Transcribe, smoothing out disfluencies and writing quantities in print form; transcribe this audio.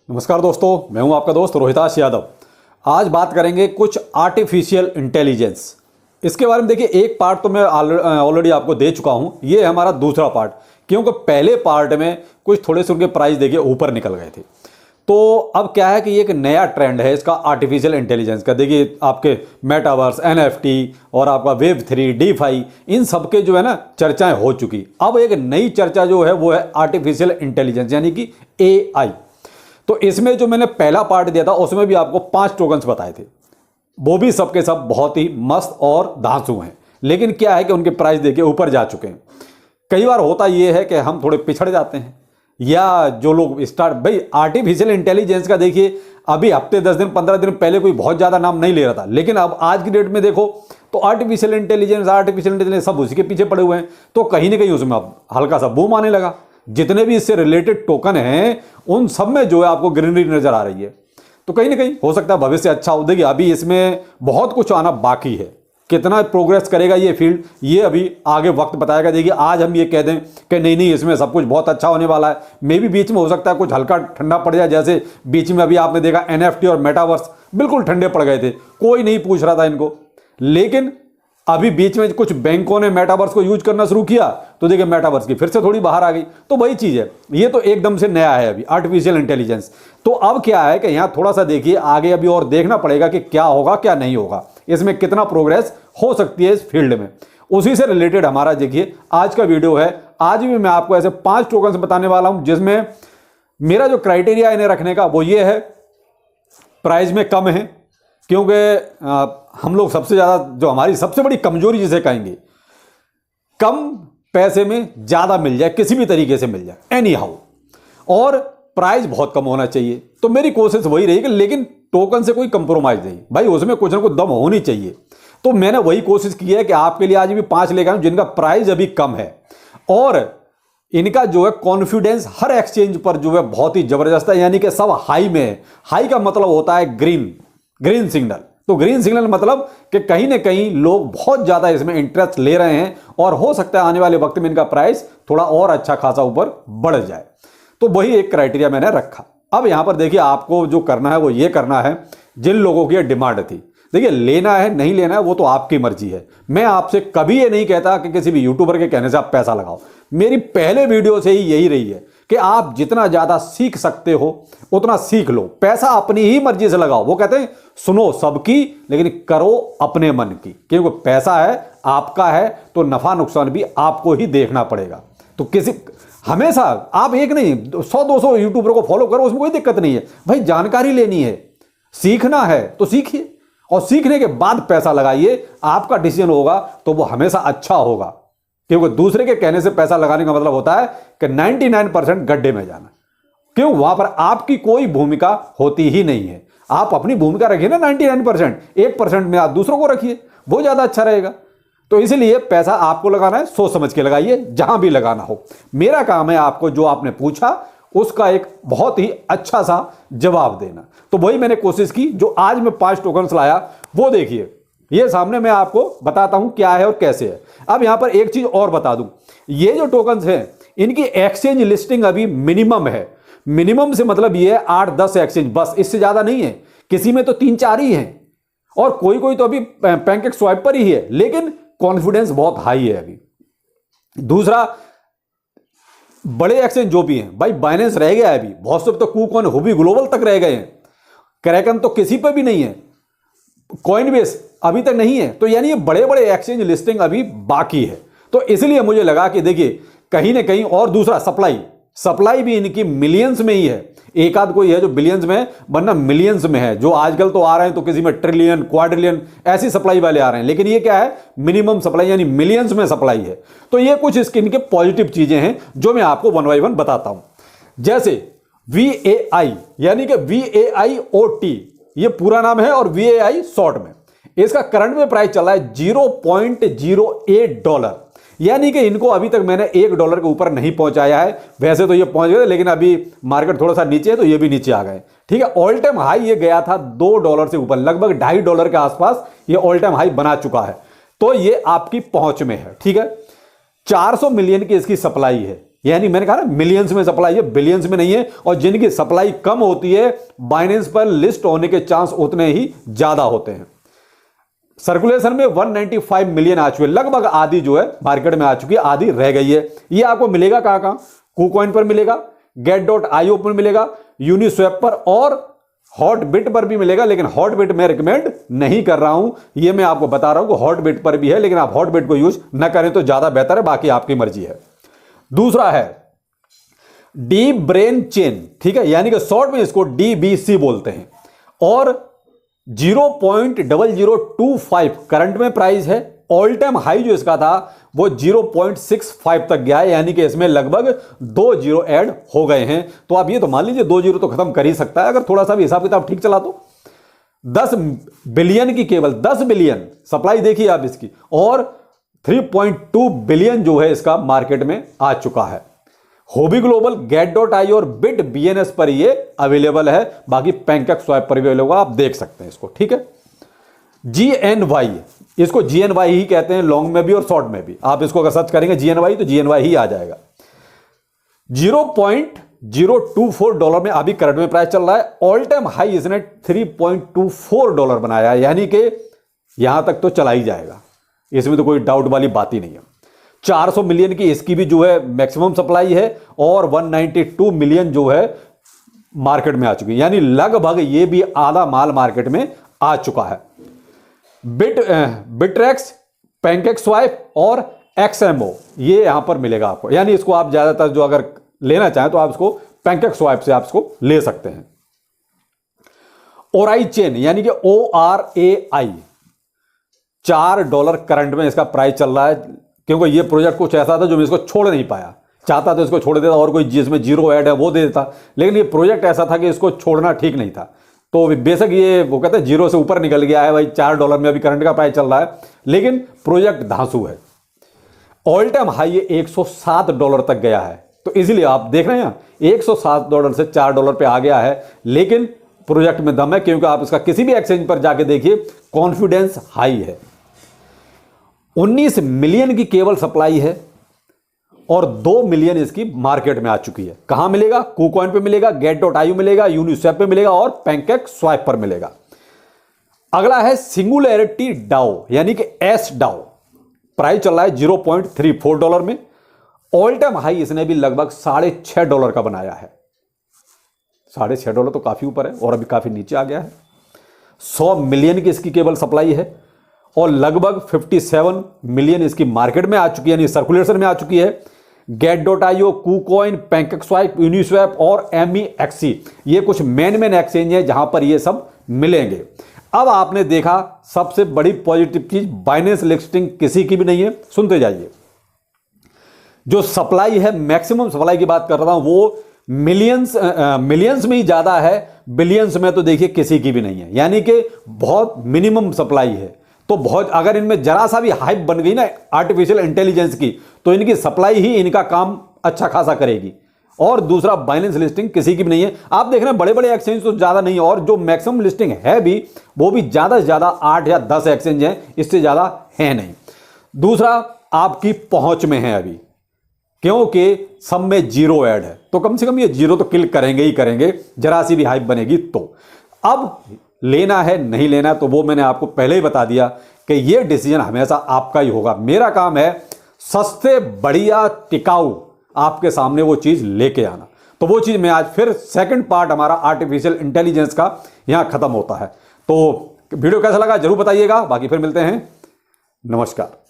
नमस्कार दोस्तों, मैं हूं आपका दोस्त रोहिताश यादव। आज बात करेंगे कुछ आर्टिफिशियल इंटेलिजेंस। इसके बारे में देखिए, एक पार्ट तो मैं ऑलरेडी आपको दे चुका हूं, ये है हमारा दूसरा पार्ट, क्योंकि पहले पार्ट में कुछ थोड़े से उनके प्राइस देखिए ऊपर निकल गए थे। तो अब क्या है कि ये एक नया ट्रेंड है इसका आर्टिफिशियल इंटेलिजेंस का। देखिए आपके मेटावर्स, एनएफटी और आपका वेब 3, DeFi, इन सब के जो है ना चर्चाएं हो चुकी। अब एक नई चर्चा जो है वो है आर्टिफिशियल इंटेलिजेंस यानी कि AI। तो इसमें जो मैंने पहला पार्ट दिया था उसमें भी आपको 5 टोकन्स बताए थे, वो भी सबके सब बहुत ही मस्त और धांसू हैं। लेकिन क्या है कि उनके प्राइस देखिए ऊपर जा चुके हैं। कई बार होता ये है कि हम थोड़े पिछड़ जाते हैं, या जो लोग भाई आर्टिफिशियल इंटेलिजेंस का देखिए, अभी हफ्ते 10 दिन 15 दिन पहले कोई बहुत ज़्यादा नाम नहीं ले रहा था, लेकिन अब आज की डेट में देखो तो आर्टिफिशियल इंटेलिजेंस सब उसी के पीछे पड़े हुए हैं। तो कहीं ना कहीं उसमें अब हल्का सा बूम आने लगा। जितने भी इससे रिलेटेड टोकन हैं उन सब में जो है आपको ग्रीनरी नजर आ रही है। तो कहीं ना कहीं हो सकता है भविष्य अच्छा हो। देखिए अभी इसमें बहुत कुछ आना बाकी है। कितना प्रोग्रेस करेगा ये फील्ड, ये अभी आगे वक्त बताएगा। देखिए आज हम ये कह दें कि नहीं इसमें सब कुछ बहुत अच्छा होने वाला है, मे भी बीच में हो सकता है कुछ हल्का ठंडा पड़ जाए। जैसे बीच में अभी आपने देखा NFT और मेटावर्स बिल्कुल ठंडे पड़ गए थे, कोई नहीं पूछ रहा था इनको। लेकिन अभी बीच में कुछ बैंकों ने मेटावर्स को यूज करना शुरू किया तो देखिए मेटावर्स की फिर से थोड़ी बाहर आ गई। तो वही चीज है, ये तो एकदम से नया है अभी आर्टिफिशियल इंटेलिजेंस। तो अब क्या है कि यहां थोड़ा सा देखिए आगे अभी और देखना पड़ेगा कि क्या होगा क्या नहीं होगा, इसमें कितना प्रोग्रेस हो सकती है इस फील्ड में। उसी से रिलेटेड हमारा देखिए आज का वीडियो है। आज भी मैं आपको ऐसे 5 टोकन बताने वाला हूं जिसमें मेरा जो क्राइटेरिया इन्हें रखने का वो ये है, प्राइस में कम है, क्योंकि हम लोग सबसे ज़्यादा जो हमारी सबसे बड़ी कमजोरी जिसे कहेंगे, कम पैसे में ज़्यादा मिल जाए, किसी भी तरीके से मिल जाए एनी हाउ, और प्राइस बहुत कम होना चाहिए। तो मेरी कोशिश वही रहेगी, लेकिन टोकन से कोई कंप्रोमाइज़ नहीं भाई, उसमें कुछ ना कुछ दम होनी चाहिए। तो मैंने वही कोशिश की है कि आपके लिए आज भी 5 लेकर आऊं जिनका प्राइस अभी कम है और इनका जो है कॉन्फिडेंस हर एक्सचेंज पर जो है बहुत ही जबरदस्त है, यानी कि सब हाई में है। हाई का मतलब होता है ग्रीन सिग्नल। तो ग्रीन सिग्नल मतलब कि कहीं ना कहीं लोग बहुत ज्यादा इसमें इंटरेस्ट ले रहे हैं और हो सकता है आने वाले वक्त में इनका प्राइस थोड़ा और अच्छा खासा ऊपर बढ़ जाए। तो वही एक क्राइटेरिया मैंने रखा। अब यहां पर देखिए आपको जो करना है वो ये करना है, जिन लोगों की डिमांड थी, देखिए लेना है नहीं लेना है वो तो आपकी मर्जी है। मैं आपसे कभी ये नहीं कहता कि किसी भी यूट्यूबर के कहने से आप पैसा लगाओ। मेरी पहले वीडियो से ही यही रही है कि आप जितना ज्यादा सीख सकते हो उतना सीख लो, पैसा अपनी ही मर्जी से लगाओ। वो कहते हैं सुनो सबकी लेकिन करो अपने मन की, क्योंकि पैसा है आपका है तो नफा नुकसान भी आपको ही देखना पड़ेगा। तो किसी हमेशा आप एक नहीं 100-200 यूट्यूबर को फॉलो करो, उसमें कोई दिक्कत नहीं है भाई। जानकारी लेनी है, सीखना है तो सीखिए और सीखने के बाद पैसा लगाइए। आपका डिसीजन होगा तो वो हमेशा अच्छा होगा, क्योंकि दूसरे के कहने से पैसा लगाने का मतलब होता है कि 99% गड्ढे में जाना। क्यों? वहां पर आपकी कोई भूमिका होती ही नहीं है। आप अपनी भूमिका रखिए ना 99%, 1% में आप दूसरों को रखिए, वो ज्यादा अच्छा रहेगा। तो इसलिए पैसा आपको लगाना है, सोच समझ के लगाइए जहां भी लगाना हो। मेरा काम है आपको जो आपने पूछा उसका एक बहुत ही अच्छा सा जवाब देना। तो वही मैंने कोशिश की। जो आज मैं 5 टोकन्स लाया वो देखिए, ये सामने मैं आपको बताता हूं क्या है और कैसे है। अब यहां पर एक चीज और बता दूं, ये जो टोकन्स हैं इनकी एक्सचेंज लिस्टिंग अभी मिनिमम है। मिनिमम से मतलब ये है 8-10 एक्सचेंज, बस, इससे ज्यादा नहीं है। किसी में तो 3-4 ही हैं और कोई तो अभी पैनकेक स्वाइप पर ही है, लेकिन कॉन्फिडेंस बहुत हाई है अभी। दूसरा, बड़े एक्सचेंज जो भी हैं भाई, बाइनेंस रह गया है अभी, बहुत से तो कूकॉइन, हुबी ग्लोबल तक रह गए हैं, क्रैकन तो किसी पे भी नहीं है, कॉइनबेस अभी तक नहीं है। तो यानी ये बड़े बड़े एक्सचेंज लिस्टिंग अभी बाकी है। तो इसलिए मुझे लगा कि देखिए कहीं ना कहीं, और दूसरा सप्लाई भी इनकी मिलियंस में ही है। एक आध कोई है जो बिलियंस में है, वरना मिलियंस में है। जो आजकल तो आ रहे हैं तो किसी में ट्रिलियन, क्वाड्रिलियन ऐसी सप्लाई वाले आ रहे हैं, लेकिन ये क्या है, मिनिमम सप्लाई यानी मिलियंस में सप्लाई है। तो ये कुछ इसके इनके पॉजिटिव चीजें हैं जो मैं आपको 1 by 1 बताता हूं। जैसे VAI यानी कि VAIOT, ये पूरा नाम है, और VAI शॉर्ट में इसका करंट में प्राइस चल रहा है $0.08, यानी कि इनको अभी तक मैंने $1 के ऊपर नहीं पहुंचाया है। वैसे तो ये पहुंच गए, लेकिन अभी मार्केट थोड़ा सा नीचे है तो ये भी नीचे आ गए। ठीक है, ऑल टाइम हाई ये गया था $2 से ऊपर, लगभग $2.5 के आसपास ये ऑल टाइम हाई बना चुका है। तो ये आपकी पहुंच में है। ठीक है, 400 मिलियन की इसकी सप्लाई है, यानी मैंने कहा ना मिलियंस में सप्लाई है, बिलियंस में नहीं है। और जिनकी सप्लाई कम होती है बाइनेंस पर लिस्ट होने के चांस उतने ही ज्यादा होते हैं। सर्कुलेशन में 195 मिलियन आ चुके, लगभग आधी जो है मार्केट में आ चुकी है, आधी रह गई है। ये आपको मिलेगा कहां? KuCoin पर मिलेगा, get.io पर मिलेगा, यूनिस्वैप पर और हॉटबिट पर भी मिलेगा। लेकिन हॉटबिट मैं रिकमेंड नहीं कर रहा हूं, ये मैं आपको बता रहा हूं कि हॉटबिट पर भी है, लेकिन आप हॉटबिट को यूज न करें तो ज्यादा बेहतर है, बाकी आपकी मर्जी है। दूसरा है डीप ब्रेन चेन, ठीक है, यानी कि शॉर्ट में इसको DBC बोलते हैं। और 0.0025 करंट में प्राइस है। ऑल टाइम हाई जो इसका था वो 0.65 तक गया है, यानी कि इसमें लगभग 2 जीरो ऐड हो गए हैं। तो आप ये तो मान लीजिए 2 जीरो तो खत्म कर ही सकता है अगर थोड़ा सा भी हिसाब किताब ठीक चला तो। 10 बिलियन की, केवल 10 बिलियन सप्लाई देखिए आप इसकी, और 3.2 बिलियन जो है इसका मार्केट में आ चुका है। होबी ग्लोबल, get.io और बिट BNS पर ये अवेलेबल है, बाकी पैनकेक स्वैप पर भी अवेलेबल होगा, आप देख सकते हैं इसको, ठीक है। GNY, इसको GNY ही कहते हैं, लॉन्ग में भी और शॉर्ट में भी। आप इसको अगर सर्च करेंगे GNY तो GNY ही आ जाएगा। 0.024 डॉलर में अभी करंट में प्राइस चल रहा है। ऑल टाइम हाई इसने 3.24 डॉलर बनाया है, यानी कि यहां तक तो चला ही जाएगा, इसमें तो कोई डाउट वाली बात ही नहीं है। 400 मिलियन की इसकी भी जो है मैक्सिमम सप्लाई है, और 192 मिलियन जो है मार्केट में आ चुकी है, यानी लगभग ये भी आधा माल मार्केट में आ चुका है। बिट्रेक्स, पैनकेक स्वैप और XMO ये यहां पर मिलेगा आपको, यानी इसको आप ज्यादातर जो अगर लेना चाहें तो आप इसको पैनकेक स्वैप से आप इसको ले सकते हैं। ओराई चेन, यानी कि ORAI, $4 करंट में इसका प्राइस चल रहा है, क्योंकि ये प्रोजेक्ट कुछ ऐसा था जो मैं इसको छोड़ नहीं पाया। चाहता तो इसको छोड़ देता और कोई जिसमें जीरो ऐड है वो दे देता, लेकिन ये प्रोजेक्ट ऐसा था कि इसको छोड़ना ठीक नहीं था। तो बेशक ये वो कहते हैं जीरो से ऊपर निकल गया है भाई, $4 में अभी करंट का प्राइस चल रहा है, लेकिन प्रोजेक्ट धांसू है। ऑल टाइम हाई ये $107 तक गया है, तो इजीली आप देख रहे हैं $107 से $4 पे आ गया है, लेकिन प्रोजेक्ट में दम है, क्योंकि आप इसका किसी भी एक्सचेंज पर जाके देखिए कॉन्फिडेंस हाई है। 19 मिलियन की केवल सप्लाई है और 2 मिलियन इसकी मार्केट में आ चुकी है। कहां मिलेगा? KuCoin पे मिलेगा, get.io मिलेगा, यूनिस्वैप पे मिलेगा और पैनकेक स्वैप पर मिलेगा। अगला है सिंगुलैरिटी डाओ, यानी कि SDAO, प्राइस चल रहा है $0.34 में। ऑल टाइम हाई इसने भी लगभग $6.5 का बनाया है। $6.5 तो काफी ऊपर है और अभी काफी नीचे आ गया है। 100 मिलियन की इसकी केवल सप्लाई है और लगभग 57 मिलियन इसकी मार्केट में आ चुकी है, यानी सर्कुलेशन में आ चुकी है। get.io, KuCoin, pancake swap, Uniswap और MEXC ये कुछ मेन एक्सचेंज है जहां पर ये सब मिलेंगे। अब आपने देखा सबसे बड़ी पॉजिटिव चीज, बाइनेंस लिस्टिंग किसी की भी नहीं है। सुनते जाइए, जो सप्लाई है, मैक्सिमम सप्लाई की बात कर रहा हूं, वो मिलियंस में ही ज्यादा है, बिलियंस में तो देखिए किसी की भी नहीं है, यानी कि बहुत मिनिमम सप्लाई है। तो बहुत, अगर इनमें जरा सा भी हाइप बन गई ना आर्टिफिशियल इंटेलिजेंस की, तो इनकी सप्लाई ही इनका काम अच्छा खासा करेगी। और दूसरा, बाइनेंस लिस्टिंग किसी की भी नहीं है। आप देख रहे हैं बड़े बड़े एक्सचेंज तो ज्यादा नहीं है, और जो मैक्सिमम लिस्टिंग है भी वो भी ज्यादा से ज्यादा 8 या 10 एक्सचेंज हैं, इससे ज्यादा है नहीं। दूसरा, आपकी पहुंच में है अभी, क्योंकि सब में जीरो ऐड है, तो कम से कम ये जीरो तो किल करेंगे ही करेंगे, जरा सी भी हाइप बनेगी तो। अब लेना है नहीं लेना, तो वो मैंने आपको पहले ही बता दिया कि ये डिसीजन हमेशा आपका ही होगा। मेरा काम है सस्ते, बढ़िया, टिकाऊ आपके सामने वो चीज लेके आना। तो वो चीज मैं आज फिर सेकंड पार्ट हमारा आर्टिफिशियल इंटेलिजेंस का यहां खत्म होता है। तो वीडियो कैसा लगा जरूर बताइएगा, बाकी फिर मिलते हैं। नमस्कार।